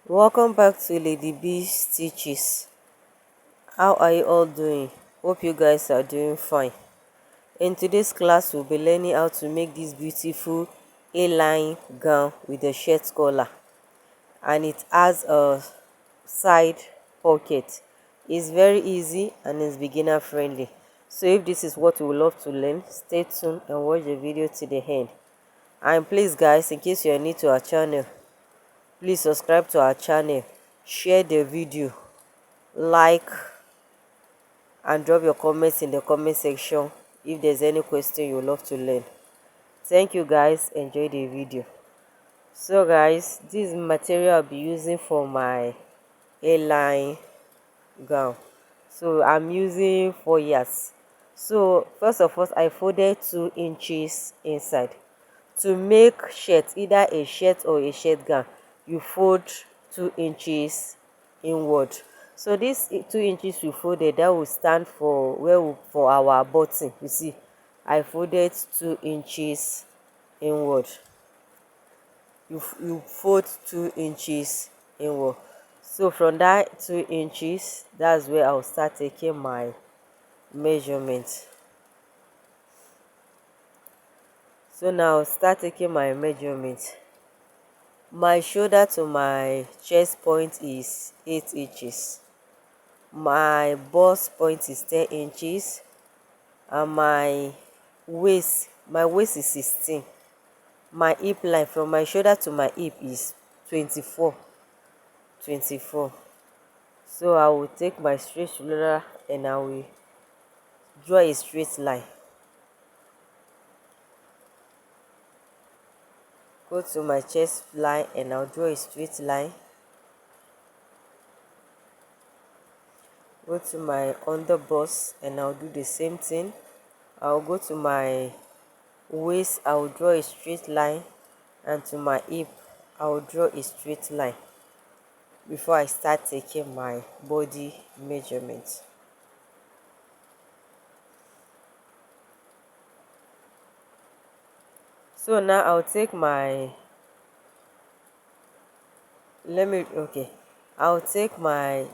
Welcome back to Lady B Stitches. How are you all doing? Hope you guys are doing fine. In today's class, we'll be learning how to make this beautiful A-line gown with a shirt collar, and it has a side pocket. It's very easy and it's beginner friendly. So if this is what you would love to learn, stay tuned and watch the video to the end. And please guys, in case you're new to our channel, please subscribe to our channel, share the video, like, and drop your comments in the comment section if there's any question you would love to learn. Thank you guys, enjoy the video. So guys, this material I'll be using for my A-line gown. So I'm using 4 years. So first of all, I folded 2 inches inside. To make shirt, either a shirt or a shirt gown, you fold 2 inches inward. So this 2 inches we folded, that will stand for for our button. You see, I folded 2 inches inward. You fold 2 inches inward. So from that 2 inches, that's where I'll start taking my measurement. So now I'll start taking my measurement. My shoulder to my chest point is 8 inches. My bust point is 10 inches. And my waist is 16. My hip line from my shoulder to my hip is 24. So I will take my straight ruler and I will draw a straight line. Go to my chest line and I'll draw a straight line. Go to my under bust and I'll do the same thing. I'll go to my waist, I'll draw a straight line, and to my hip I'll draw a straight line before I start taking my body measurement. So now I'll take my I'll take my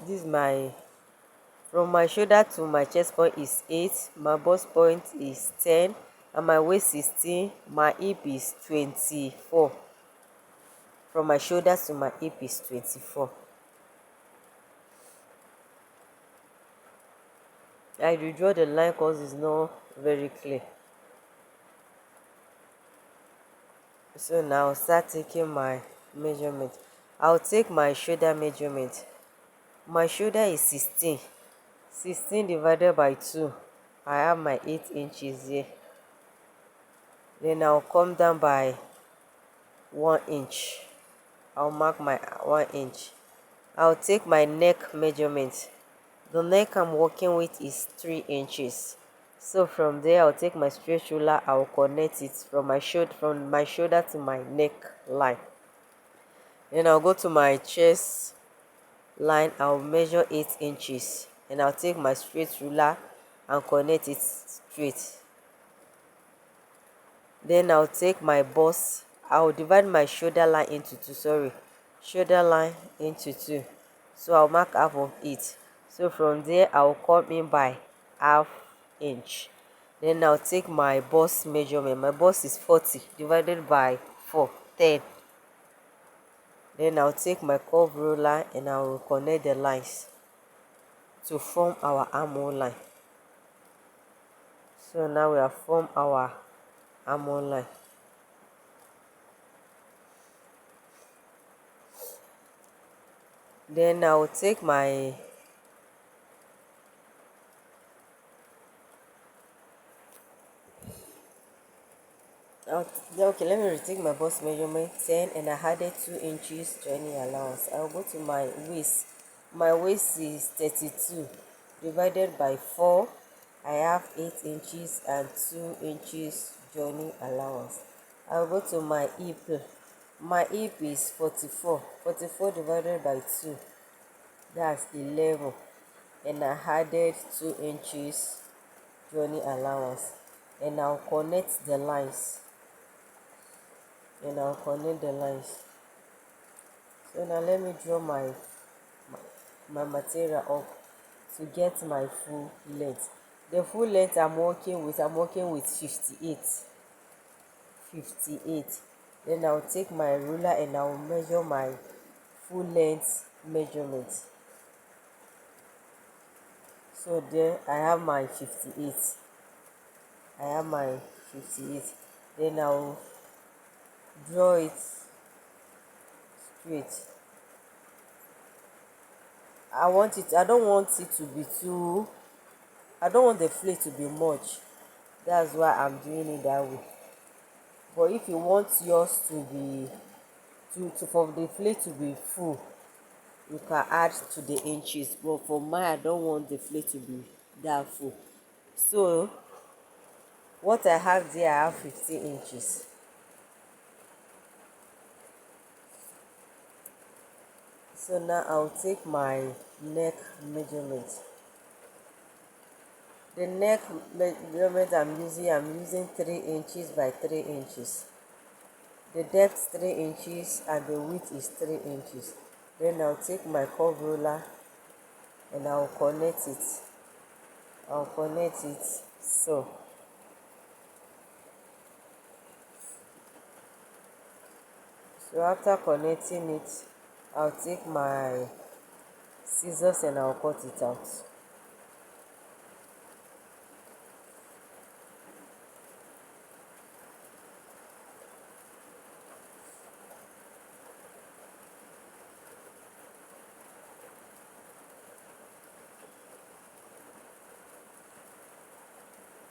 from my shoulder to my chest point is 8, my bust point is 10, and my waist 16, my hip is 24. From my shoulder to my hip is 24. I will draw the line because it's not very clear. So now I'll start taking my measurement. I'll take my shoulder measurement. My shoulder is 16. 16 divided by 2. I have my 8 inches here. Then I'll come down by 1 inch. I'll mark my 1 inch. I'll take my neck measurement. The neck I'm working with is 3 inches. So from there, I'll take my straight ruler, I'll connect it from my shoulder to my neck line. Then I'll go to my chest line, I'll measure 8 inches. And I'll take my straight ruler and connect it straight. Then I'll take my bust, I'll divide my shoulder line into 2, shoulder line into 2. So I'll mark half of it. So from there, I'll come in by ½ inch. Then I'll take my bust measurement. My bust is 40 divided by 4, 10. Then I'll take my curve ruler and I will connect the lines to form our armhole line. So now we have formed our armhole line. Then I will take my let me retake my bust measurement 10 and I added 2 inches joining allowance. I'll go to my waist. My waist is 32 divided by 4. I have 8 inches and 2 inches joining allowance. I'll go to my hip. My hip is 44. 44 divided by 2. That's 11. And I added 2 inches joining allowance. And I'll connect the lines. So now let me draw my material up to get my full length. The full length I'm working with 58. Then I'll take my ruler and I'll measure my full length measurement. So there I have my 58. I have my 58. Then I'll draw it straight. I don't want it to be too, I don't want the flare to be much. That's why I'm doing it that way. But if you want yours to be, for the flare to be full, you can add to the inches. But for mine, I don't want the flare to be that full. So what I have there, I have 15 inches. So now I'll take my neck measurement. The neck measurement I'm using 3 inches by 3 inches. The depth 3 inches and the width is 3 inches. Then I'll take my curve ruler and I'll connect it. So. So after connecting it, I'll take my scissors and I'll cut it out.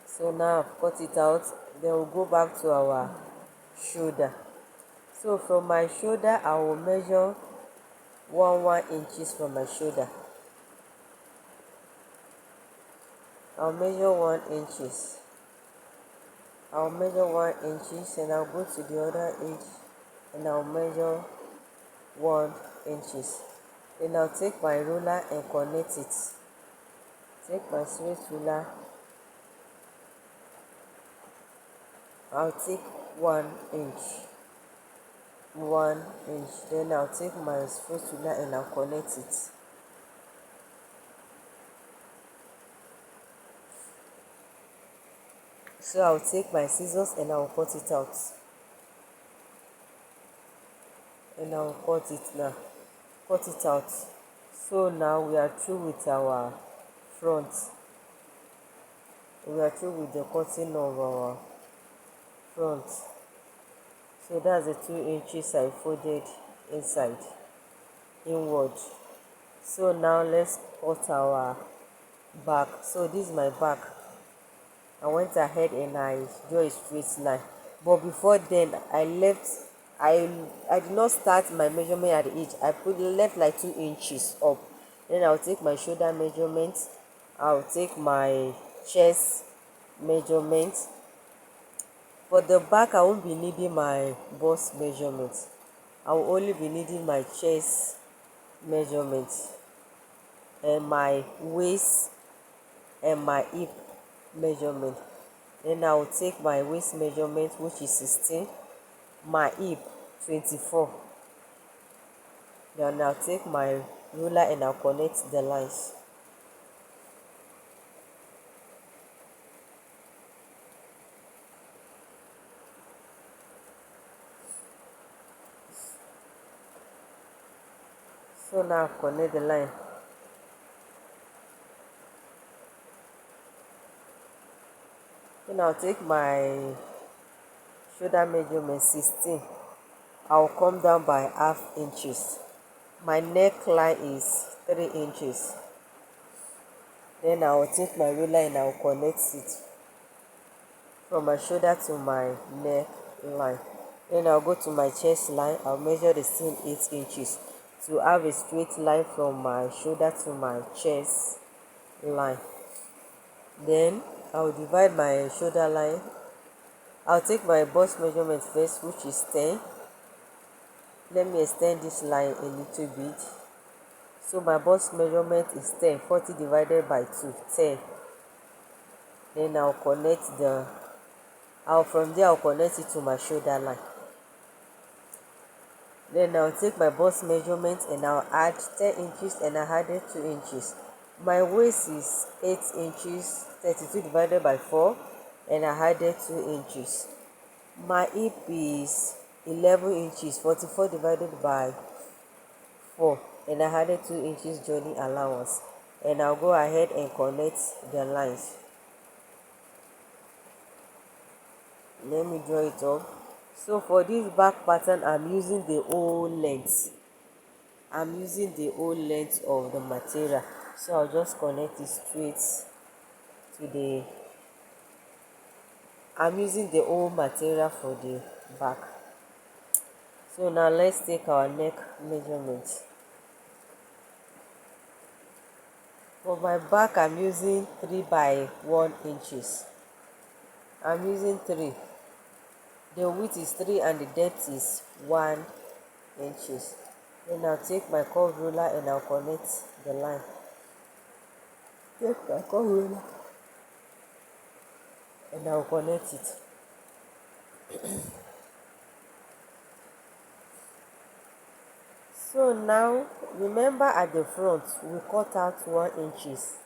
So now I've cut it out, then we'll go back to our shoulder. So from my shoulder, I will measure 1 inches from my shoulder. I'll measure 1 inches. I'll measure 1 inches and I'll go to the other edge and I'll measure 1 inches. Then I'll take my ruler and connect it. Take my straight ruler. I'll take 1 inch. 1 inch. Then I'll take my straight ruler and I'll connect it. So I'll take my scissors and I'll cut it out. And I'll cut it now. Cut it out. So now we are through with our front. We are through with the cutting of our front. So that's the 2 inches I folded inside, inward. So now let's cut our back. So this is my back. I went ahead and I drew a straight line. But before then, I did not start my measurement at the edge. I left like 2 inches up. Then I'll take my shoulder measurement. I'll take my chest measurement. For the back, I won't be needing my bust measurement. I will only be needing my chest measurement and my waist and my hip measurement. Then I will take my waist measurement, which is 16, my hip 24. Then I'll take my ruler and I'll connect the lines. So now I've connect the line. Then I'll take my shoulder measurement 16. I'll come down by half inches. My neckline is 3 inches. Then I will take my ruler and I will connect it from my shoulder to my neck line. Then I'll go to my chest line. I'll measure the same 8 inches to have a straight line from my shoulder to my chest line. Then I'll divide my shoulder line. I'll take my bust measurement first, which is 10. Let me extend this line a little bit. So my bust measurement is 10. 40 divided by 2, 10. Then I'll connect from there I'll connect it to my shoulder line. Then I'll take my bust measurement and I'll add 10 inches and I added 2 inches. My waist is 8 inches, 32 divided by 4, and I added 2 inches. My hip is 11 inches, 44 divided by 4, and I added 2 inches joining allowance. And I'll go ahead and connect the lines. Let me draw it up. So for this back pattern, I'm using the whole length. I'm using the whole length of the material. So I'll just connect it straight to the, I'm using the whole material for the back. So now let's take our neck measurement. For my back, I'm using 3 by 1 inches. I'm using 3. The width is 3 and the depth is 1 inches. Then I'll take my curve ruler and I'll connect the line. Take my curve ruler and I'll connect it. So now, remember at the front, we cut out 1 inches.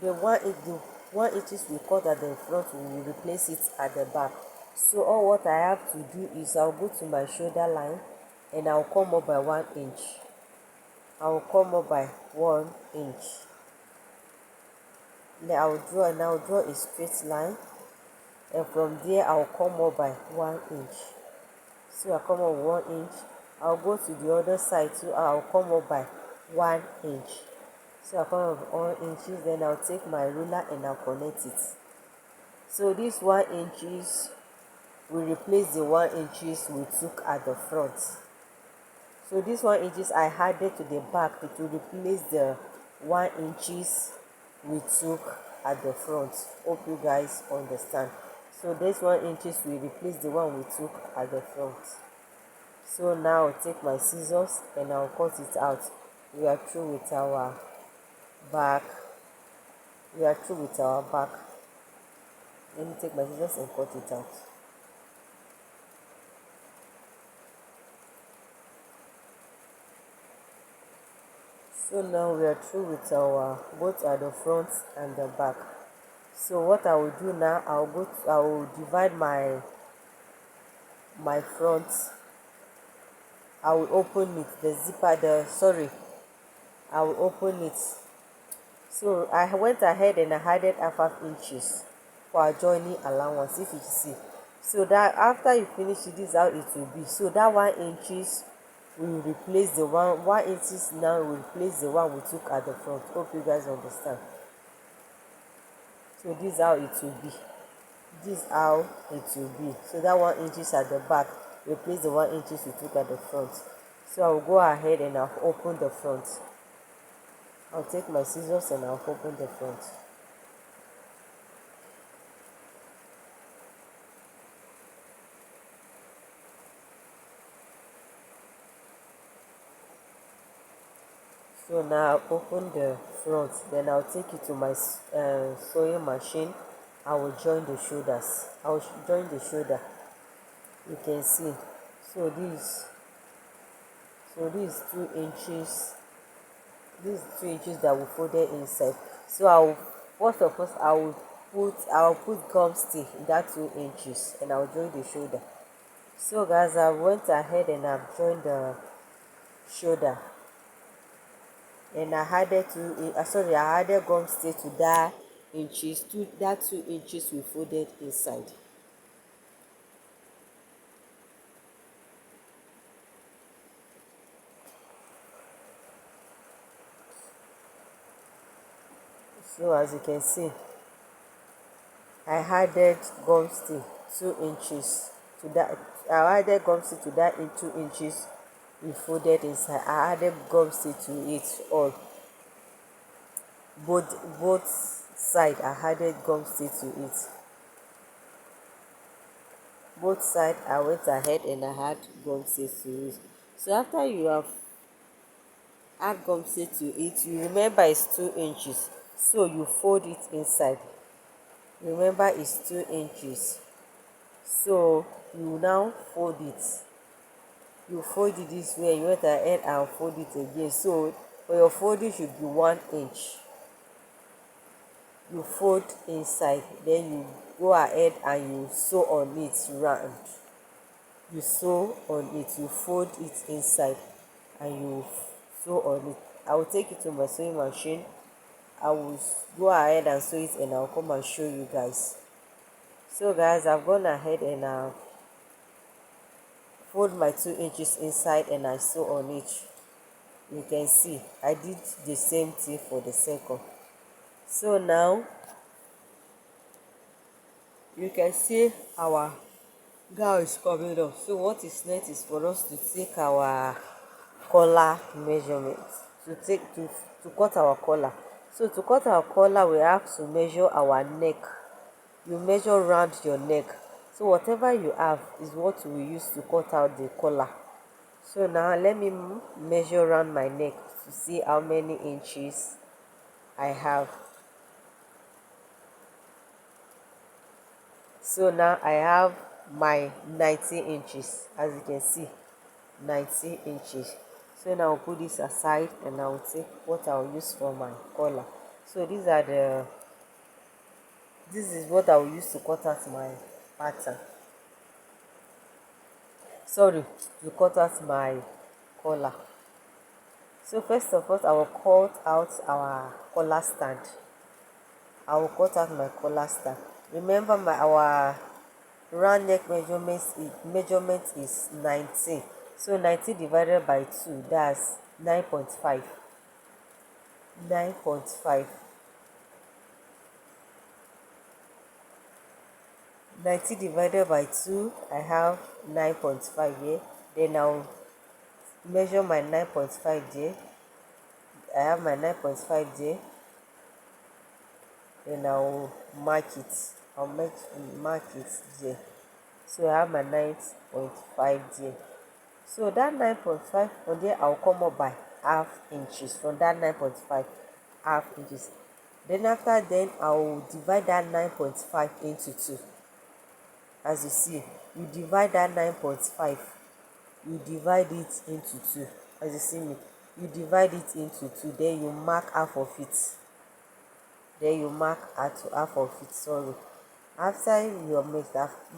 The 1 inches we cut at the front, we will replace it at the back. So all what I have to do is I'll go to my shoulder line and I'll come up by 1 inch. I'll come up by 1 inch. Then I'll draw a straight line, and from there I'll come up by 1 inch. So I come up 1 inch. I'll go to the other side too. I'll come up by 1 inch. So I come up 1 inches. Then I'll take my ruler and I'll connect it. So this 1 inches will replace the 1 inches we took at the front. So this 1 inches I added to the back. It will replace the 1 inches we took at the front. Hope you guys understand. So this 1 inches will replace the one we took at the front. So now I'll take my scissors and I'll cut it out. We are through with our back. Let me take my scissors and cut it out. So now we are through with our both at the front and the back. So what I will do now, I will divide my front. I will open it, I will open it. So I went ahead and I added 1/2 inches for joining allowance, if you see. So that after you finish it, this is how it will be. So that 1 inches will replace the 1 inches now will replace the one we took at the front. Hope you guys understand. So this is how it will be. So that 1 inches at the back replace the 1 inches we took at the front. So I will go ahead and I'll open the front. I'll take my scissors and I'll open the front. So now I'll open the front, then I'll take it to my sewing machine. I will join the shoulders. You can see. So this 2 inches. These 2 inches that we folded inside. So I'll put gum stick in that 2 inches and I'll join the shoulder. So guys, I went ahead and I've joined the shoulder. And I added gum stick to that 2 inches we folded inside. So as you can see, I added gum stick 2 inches to that. I added gum stick to that in 2 inches we folded inside. I added gum stick to it all. Both side I added gum stick to it. Both side I went ahead and I had gum stick to it. So after you have add gum stick to it, you remember it's 2 inches. So you fold it inside. Remember it's 2 inches. So you now fold it. you fold it this way, you went ahead and fold it again. So for your folding should be 1 inch. You fold inside, then you go ahead and you sew on it round. You sew on it, you fold it inside and you sew on it. I will take it to my sewing machine. I will go ahead and sew it and I'll come and show you guys. So guys, I've gone ahead and fold my 2 inches inside and I sew on it. You can see I did the same thing for the second. So now you can see our gown is coming up. So what is next is for us to take our collar measurement, to cut our collar. So to cut our collar, we have to measure our neck. You measure around your neck. So whatever you have is what we use to cut out the collar. So now let me measure around my neck to see how many inches I have. So now I have my 90 inches, as you can see, 90 inches. So now I'll put this aside and I'll take what I'll use for my collar. So this is what I'll use to cut out my pattern. Sorry, to cut out my collar. So first of all, I will cut out our collar stand. I will cut out my collar stand. Remember our round neck measurement is 19. So 19 divided by 2, that's 9.5. 9.5. 90 divided by 2, I have 9.5 here. Then I'll measure my 9.5 there. I have my 9.5 there. Then I'll mark it. Mark it there. So I have my 9.5 there. So that 9.5 from there, I'll come up by half inches. From that 9.5, half inches. Then after then, I'll divide that 9.5 into 2. As you see, you divide that 9.5. You divide it into 2. As you see me, you divide it into 2. Then you mark half of it. Then you mark half of it. Sorry. After you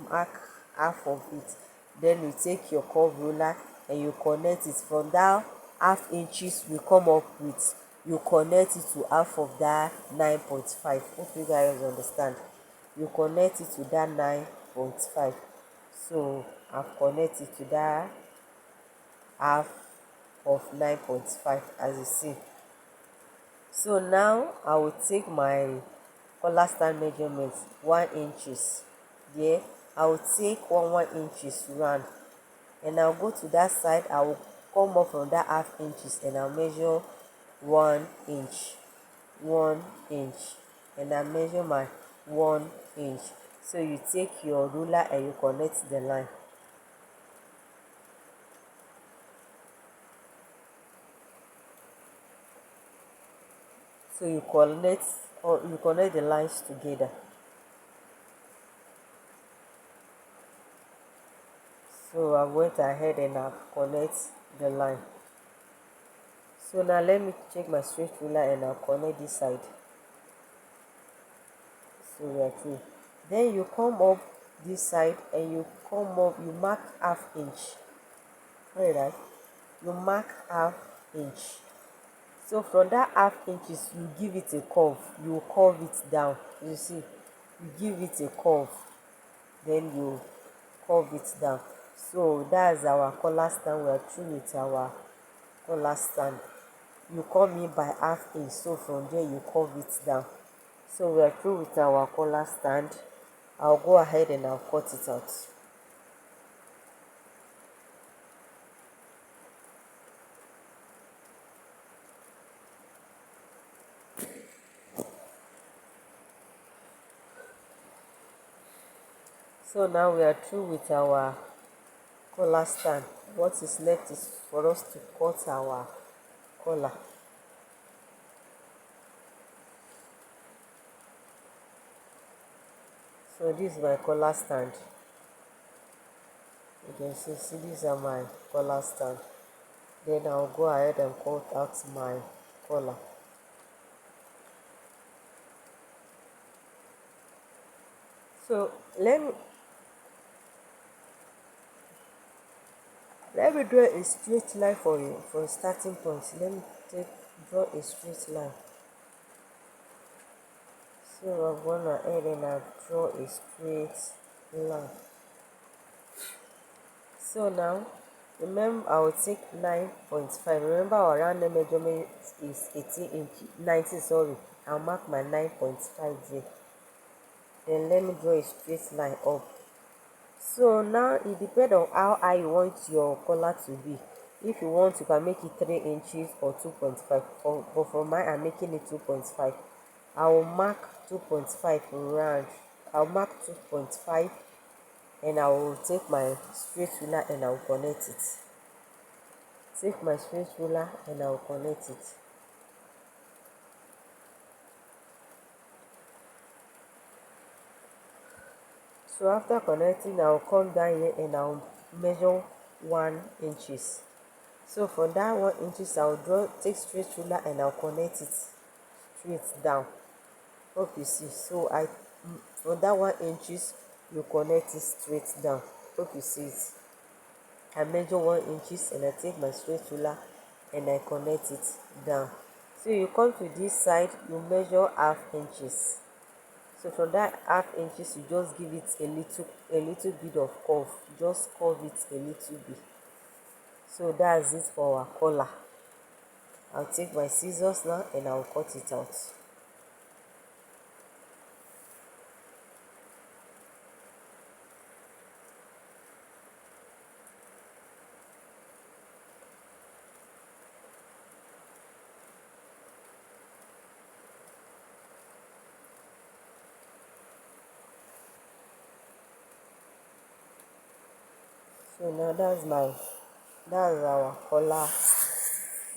mark half of it, then you take your curve ruler and you connect it from that half inches we come up with. You connect it to half of that 9.5. Hope you guys understand. You connect it to that 9.5. So I've connected to that half of 9.5, as you see. So now I will take my collar stand measurement 1 inches. There, I will take 1 inches round, and I'll go to that side. I will come up from that half inches and I'll measure 1 inch, 1 inch, and I measure my 1 inch. So you take your ruler and you connect the line. So you connect the lines together. So I went ahead and I connect the line. So now let me check my straight ruler and I'll connect this side. So we are through. Then you come up this side and you mark half inch. Alright, that you mark half inch. So from that half inches, you give it a curve. You curve it down. You see, you give it a curve. Then you curve it down. So that's our collar stand. We are through with our collar stand. You come in by half inch. So from there you curve it down. So we are through with our collar stand. I'll go ahead and I'll cut it out. So now we are through with our collar stand. What is left is for us to cut our collar. So this is my collar stand. You can see these are my collar stand. Then I'll go ahead and cut out my collar. So let me draw a straight line for you for a starting point. Let me draw a straight line. So I'm gonna ahead and I'll draw a straight line. So now remember I will take 9.5. Remember our round measurement is 18 inch 19, sorry. I'll mark my 9.5 there. Then let me draw a straight line up. So now it depends on how high you want your collar to be. If you want, you can make it 3 inches or 2.5. But for mine, I'm making it 2.5. I will mark 2.5 round. I'll mark 2.5 and I will take my straight ruler and I will connect it. Take my straight ruler and I will connect it. So after connecting, I will come down here and I will measure 1 inches. So for that 1 inches, I will take straight ruler and I'll connect it straight down. Hope you see. So for that 1 inches, you connect it straight down. Hope you see it. I measure 1 inches and I take my straight ruler and I connect it down. So you come to this side, you measure half inches. So from that half inches, you just give it a little bit of curve. Just curve it a little bit. So that's it for our collar. I'll take my scissors now and I'll cut it out. So now that's our collar.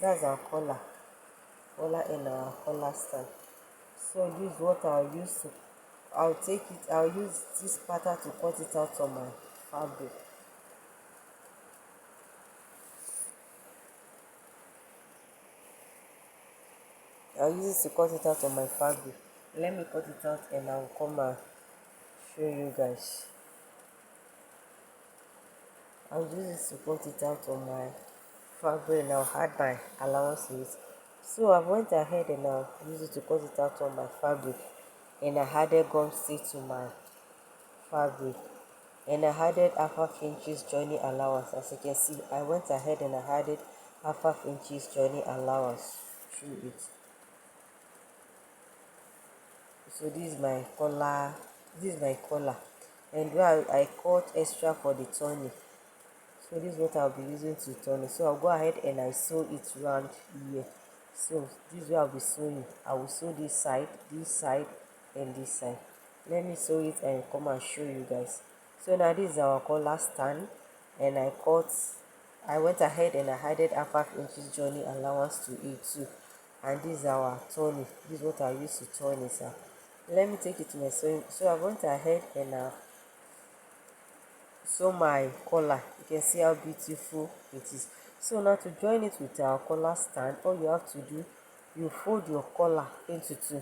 That's our collar and our collar stand. So this is what I'll use this pattern to cut it out on my fabric. I'll use it to cut it out on my fabric. Let me cut it out and I'll come and show you guys. I'll use it to cut it out on my fabric and I'll add my allowance to it. So I went ahead and I'll use it to cut it out on my fabric and I added gum stick to my fabric and I added half inches joining allowance. As you can see, I went ahead and I added half inches joining allowance through it. So this is my collar and where I cut extra for the turning. So this is what I'll be using to turn it. So I'll go ahead and I sew it round here. So this is where I'll be sewing. I will sew this side, and this side. Let me sew it and come and show you guys. So now this is our collar stand and I went ahead and I added half inches joining allowance to it too. And this is our turning. This is what I use to turn it out. Let me take it to my sewing. So I went ahead and sew my collar. You can see how beautiful it is. So now to join it with our collar stand, all you have to do, you fold your collar into two.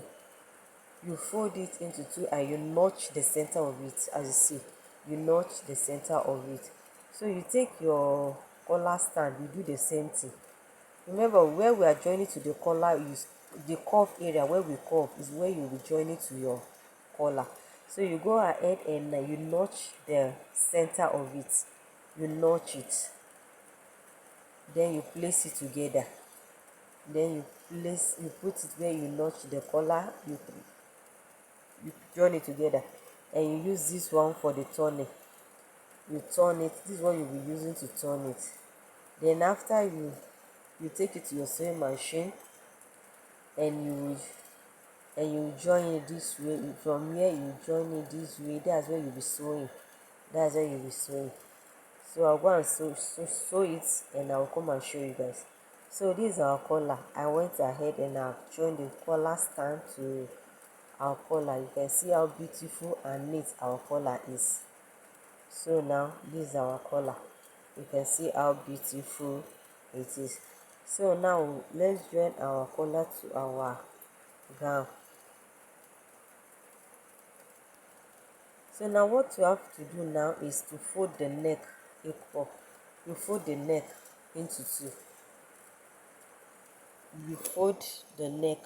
You fold it into two and you notch the center of it. As you see, you notch the center of it. So you take your collar stand, you do the same thing. Remember, where we are joining to the collar is the curve area. Where we curve is where you will join it to your collar. So you go ahead and you notch the center of it. You notch it. Then you place it together. Then you put it where you notch the collar. You join it together. And you use this one for the turning. You turn it. This is what you'll be using to turn it. Then after you take it to your sewing machine and you join it this way. From here you join it this way. That's where you'll be sewing. That's where you'll be sewing. So I'll go and sew it and I'll come and show you guys. So this is our collar. I went ahead and I've joined the collar stand to our collar. You can see how beautiful and neat our collar is. So now this is our collar. You can see how beautiful it is. So now let's join our collar to our gown. So now what you have to do now is to fold the neck equal. You fold the neck into two. You fold the neck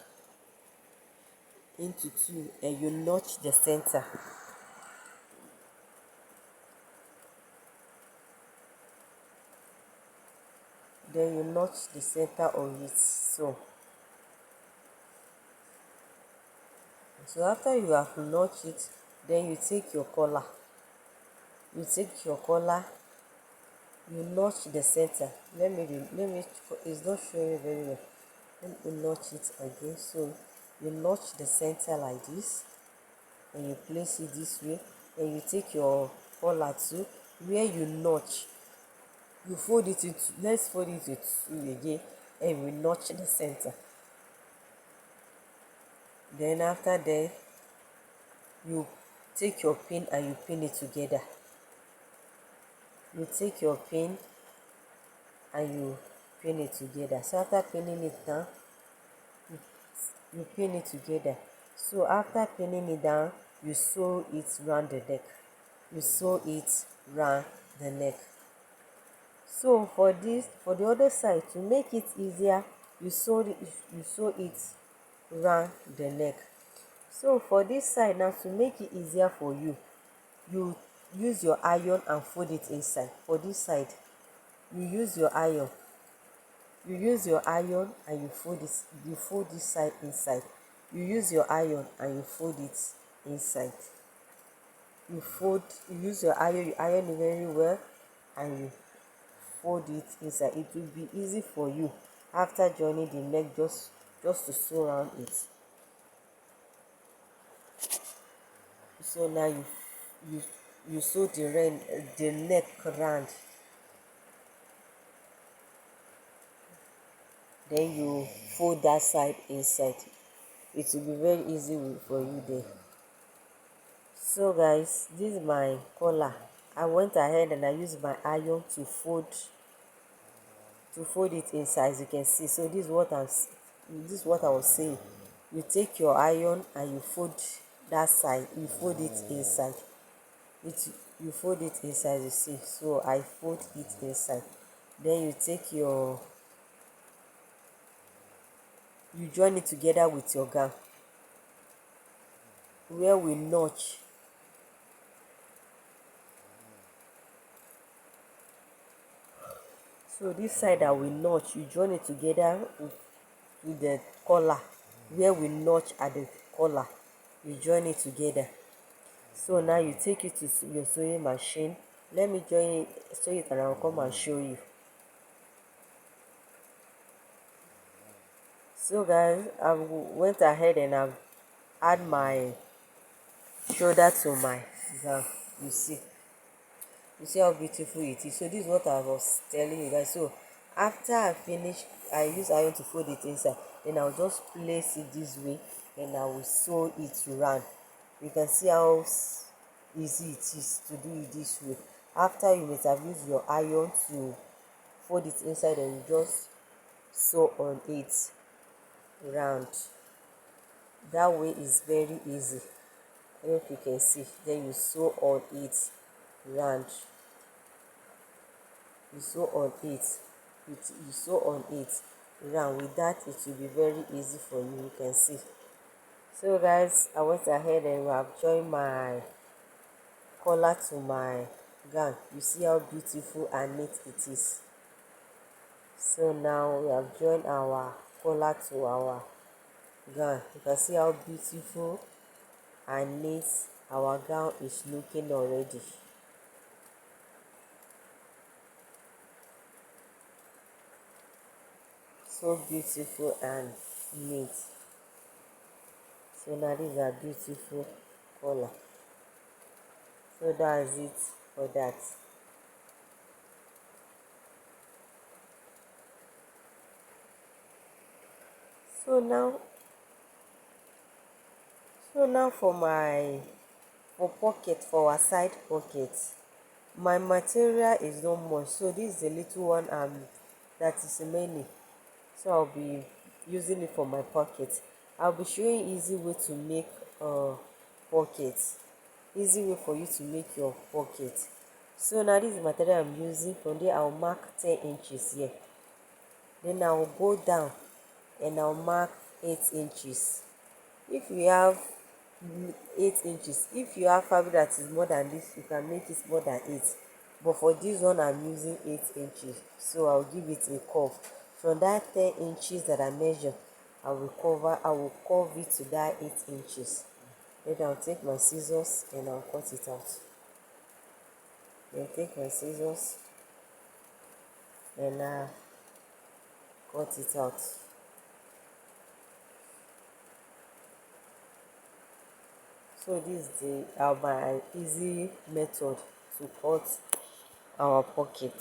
into two and you notch the center. Then you notch the center of it. So after you have notched it, then you take your collar. You take your collar, you notch the center. It's not showing very well. Let me notch it again. So you notch the center like this, and you place it this way. And you take your collar too, where you notch. You fold it into, let's fold it into two again, and we notch the center. Then after that, you take your pin and you pin it together. You take your pin and you pin it together. So after pinning it down, you pin it together. So after pinning it down, you sew it round the neck. You sew it round the neck. So for the other side, to make it easier, you sew it round the neck. So for this side now, to make it easier for you, you use your iron and fold it inside. For this side, you use your iron. You use your iron and you fold this side inside. You use your iron and you fold it inside. You use your iron, you iron it very well, and you fold it inside. It will be easy for you after joining the neck, just to sew around it. So now you you sew the neck round. Then you fold that side inside. It will be very easy for you there. So guys, this is my collar. I went ahead and I used my iron to fold it inside, as you can see. So this is what I was saying. You take your iron and you fold that side. You fold it inside. You fold it inside, you see. So I fold it inside. Then you join it together with your gown, where we notch. So this side that we notch, you join it together with the collar, where we notch at the collar. You join it together. So now you take it to your sewing machine. Let me sew it and I'll come and show you. So guys, I went ahead and I've add my shoulder to my gown. You see. You see how beautiful it is. So this is what I was telling you guys. So after I finish, I use iron to fold it inside. Then I'll just place it this way and I will sew it round. You can see how easy it is to do it this way. After you must have used your iron to fold it inside, and you just sew on it round. That way is very easy. I don't know if you can see. Then you sew on it round. You sew on it. You sew on it round. With that, it will be very easy for you. You can see. So guys, I went ahead and have joined my collar to my gown. You see how beautiful and neat it is. So now we have joined our collar to our gown. You can see how beautiful and neat our gown is looking already. So beautiful and neat. So now this is a beautiful color. So that's it for that. So now for pocket, for our side pocket. My material is not much, so this is a little one that is many, so I'll be using it for my pocket. I'll be showing easy way to make pocket, easy way for you to make your pocket. So now this is the material I'm using. From there I'll mark 10 inches here, then I'll go down and I'll mark 8 inches. If you have 8 inches, if you have fabric that is more than this, you can make it more than 8, but for this one I'm using 8 inches, so I'll give it a curve. From that 10 inches that I measure, I will curve it to that 8 inches. Then I'll take my scissors and I'll cut it out. Then take my scissors and cut it out. So this is my easy method to cut our pocket.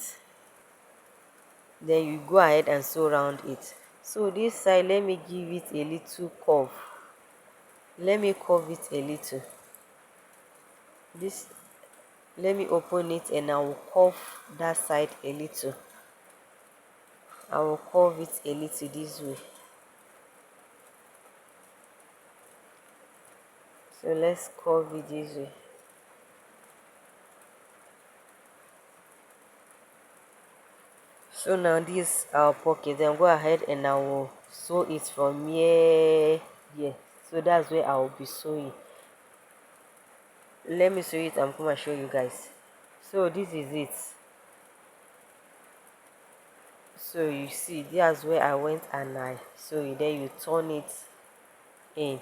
Then you go ahead and sew around it. So this side, let me give it a little curve. Let me curve it a little. This, let me open it and I will curve that side a little. I will curve it a little this way. So let's curve it this way. So now this our pocket, then go ahead and I will sew it from here. So that's where I will be sewing. Let me sew it and come and show you guys. So this is it. So you see, that's where I went and I sew it. Then you turn it in.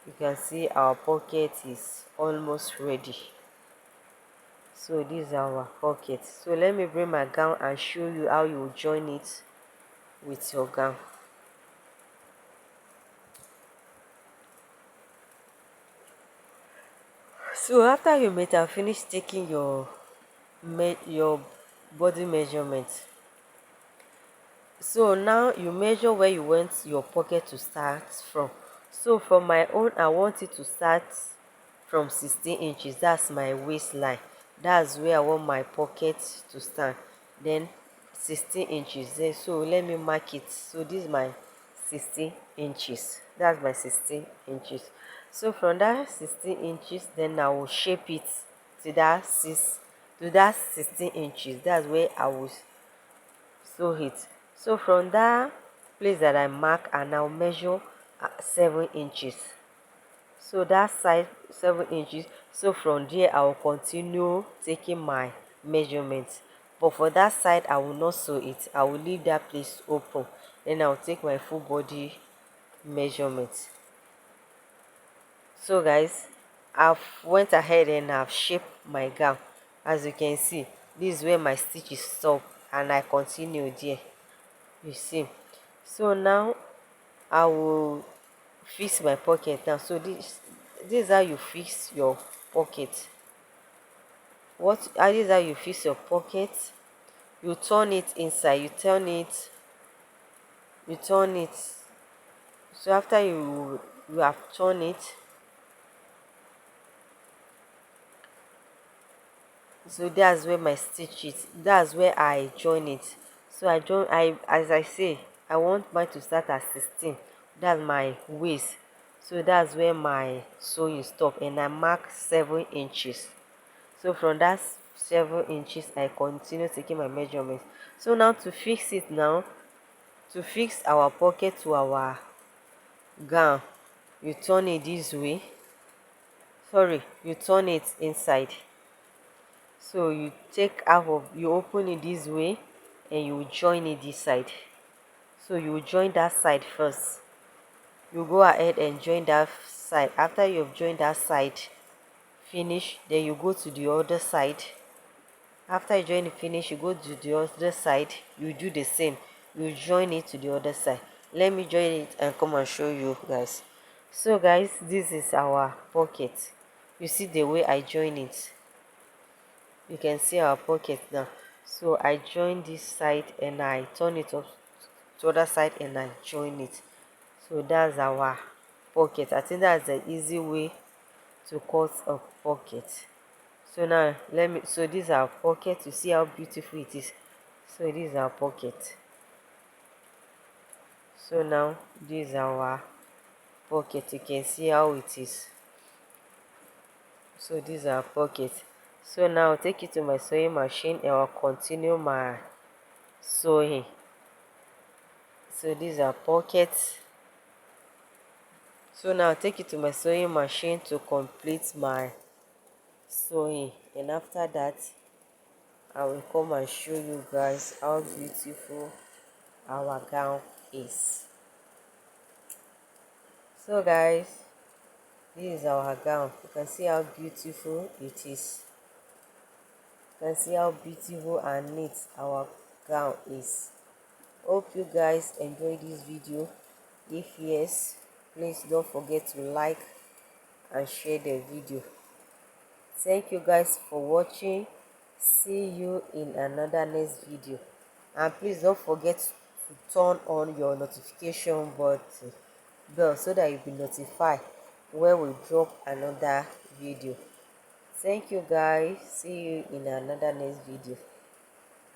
You can see our pocket is almost ready. So this is our pocket. So let me bring my gown and show you how you join it with your gown. So after you might have finished taking your body measurement, so now you measure where you want your pocket to start from. So for my own, I want it to start from 16 inches. That's my waistline. That's where I want my pocket to start. Then 16 inches there. So let me mark it. So this is my 16 inches. That's my 16 inches. So from that 16 inches, then I will shape it to that 16 inches. That's where I will sew it. So from that place that I mark, and I'll measure 7 inches. So that side 7 inches. So from there I will continue taking my measurements, but for that side I will not sew it. I will leave that place open. Then I'll take my full body measurements. So guys, I've went ahead and I've shaped my gown. As you can see, this is where my stitches stop and I continue there, you see. So now I will fix my pocket now. So this is how you fix your pocket. This is how you fix your pocket. You turn it inside, you turn it. So after you have turned it, so that's where my stitch is, that's where I join it. So I as I say, I want mine to start at 16. That's my waist. So that's where my sewing stop, and I mark 7 inches. So from that 7 inches I continue taking my measurements. So now to fix it, now to fix our pocket to our gown, you turn it this way. Sorry, you turn it inside. So you open it this way and you join it this side. So you join that side first. You go ahead and join that side. After you've joined that side finish, then you go to the other side. After you join it finish, you go to the other side, you do the same, you join it to the other side. Let me join it and come and show you guys. So guys, this is our pocket. You see the way I join it. You can see our pocket now. So I join this side and I turn it up to other side and I join it. So that's our pocket. I think that's the easy way to cut a pocket. So now so this is our pocket. You see how beautiful it is. So this is our pocket. So now this is our pocket. You can see how it is. So this is our pocket. So now I'll take it to my sewing machine and I'll continue my sewing. So this is our pocket. So now I'll take it to my sewing machine to complete my sewing, and after that I will come and show you guys how beautiful our gown is. So guys, this is our gown. You can see how beautiful it is. You can see how beautiful and neat our gown is. Hope you guys enjoy this video. If yes, please don't forget to like and share the video. Thank you guys for watching. See you in another next video, and please don't forget to turn on your notification bell so that you'll be notified when we drop another video. Thank you guys. See you in another next video.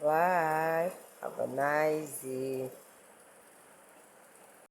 Bye. Have a nice day.